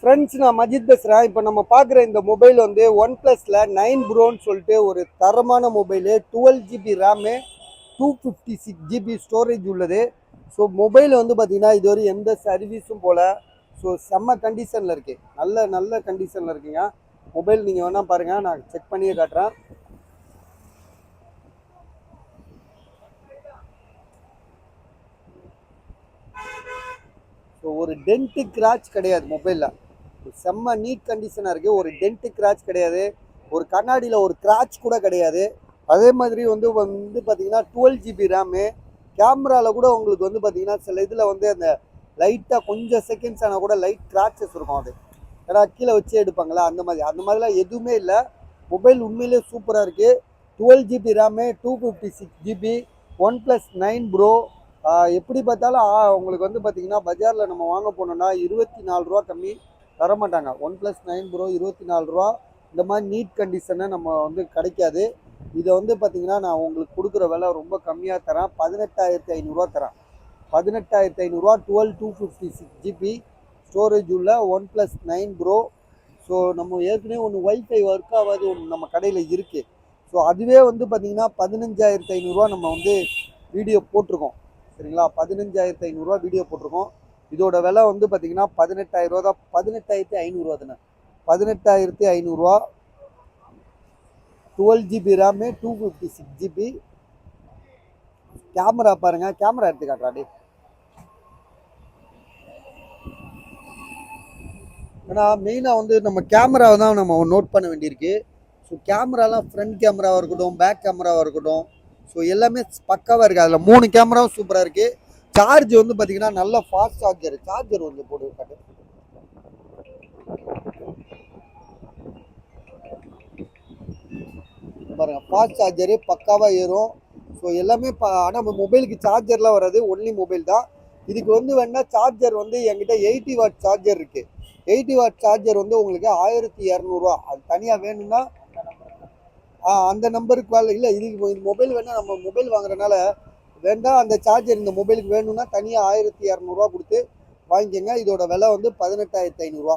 Friends, நான் மஜித் பேசுகிறேன். இப்போ நம்ம பார்க்குற இந்த மொபைல் வந்து ஒன் ப்ளஸில் 9 ப்ரோன்னு சொல்லிட்டு ஒரு தரமான mobile. 12 GB RAM, 256 GB storage உள்ளது. ஸோ மொபைல் வந்து பார்த்திங்கன்னா இதுவரை எந்த சர்வீஸும் போல். ஸோ செம்ம கண்டிஷனில் இருக்குது, நல்ல நல்ல கண்டிஷனில் இருக்குங்க மொபைல். நீங்கள் வேணால் பாருங்கள், நான் செக் பண்ணியே காட்டுறேன். ஸோ ஒரு டென்ட்டு கிராச் கிடையாது மொபைலில். செம்ம நீட் கண்டிஷனாக இருக்குது. ஒரு டென்ட்டு கிராச் கிடையாது, ஒரு கண்ணாடியில் ஒரு கிராச் கூட கிடையாது. அதே மாதிரி வந்து பார்த்திங்கன்னா 12 GB ரேமு. கேமராவில் கூட உங்களுக்கு வந்து பார்த்திங்கன்னா சில இதில் வந்து அந்த லைட்டாக கொஞ்சம் செகண்ட்ஸ் ஆனால் கூட லைட் கிராச்சஸ் இருக்கும். அது ஏன்னா கீழே வச்சு எடுப்பாங்களா, அந்த மாதிரிலாம் எதுவுமே இல்லை. மொபைல் உண்மையிலே சூப்பராக இருக்குது. 12 GB RAM, 256 GB, OnePlus 9 Pro. எப்படி பார்த்தாலும் உங்களுக்கு வந்து பார்த்திங்கன்னா பஜாரில் நம்ம வாங்க போனோம்னா 24 ரூபா கம்மி தரமாட்டாங்க. OnePlus 9 Pro 24 ரூபா. இந்த மாதிரி நீட் கண்டிஷனை நம்ம வந்து கிடைக்காது. இதை வந்து பார்த்திங்கன்னா நான் உங்களுக்கு கொடுக்குற விலை ரொம்ப கம்மியாக தரேன். 18,500 தரேன். 18,500 256 GB ஸ்டோரேஜ் உள்ள OnePlus 9 Pro. ஸோ நம்ம ஏற்கனவே ஒன்று ஒய்ஃபை ஒர்க் ஆகாது ஒன்று நம்ம கடையில் இருக்குது. ஸோ அதுவே வந்து பார்த்திங்கன்னா 15,500 நம்ம வந்து வீடியோ போட்டிருக்கோம். சரிங்களா, 15,500 வீடியோ போட்டிருக்கோம். இதோட விலை வந்து பார்த்திங்கன்னா 18,000 தான். 18,500 தானே, 18,500. 12 GB ரேமு, 256 GB. கேமரா பாருங்கள், கேமரா எடுத்து காட்டுறாடி. ஏன்னா மெயினாக வந்து நம்ம கேமராவை தான் நம்ம நோட் பண்ண வேண்டியிருக்கு. ஸோ கேமராலாம் ஃப்ரண்ட் கேமராவாக இருக்கட்டும், பேக் கேமராவாக இருக்கட்டும், ஸோ எல்லாமே பக்காவாக இருக்குது. அதில் 3 கேமராவும் சூப்பராக இருக்குது. சார்ஜ் வந்து பார்த்திங்கன்னா நல்ல ஃபாஸ்ட் சார்ஜர் வந்து போட்டு காட்டு பாருங்க. ஃபாஸ்ட் சார்ஜரு பக்காவாக ஏறும். ஸோ எல்லாமே ஆனால் மொபைலுக்கு சார்ஜர்லாம் வராது, ஒன்லி மொபைல் தான். இதுக்கு வந்து வேணால் சார்ஜர் வந்து என்கிட்ட 80 வாட் சார்ஜர் இருக்குது. 80 வாட் சார்ஜர் வந்து உங்களுக்கு 1200. அது தனியாக வேணும்னா அந்த நம்பருக்கு வேலை இல்லை. இதுக்கு இது மொபைல் வேணால் நம்ம மொபைல் வாங்குறதுனால வேண்டாம், அந்த சார்ஜர் இந்த மொபைலுக்கு வேணும்னா தனியாக 1200 கொடுத்து வாங்கிக்கோங்க. இதோட விலை வந்து 18,500.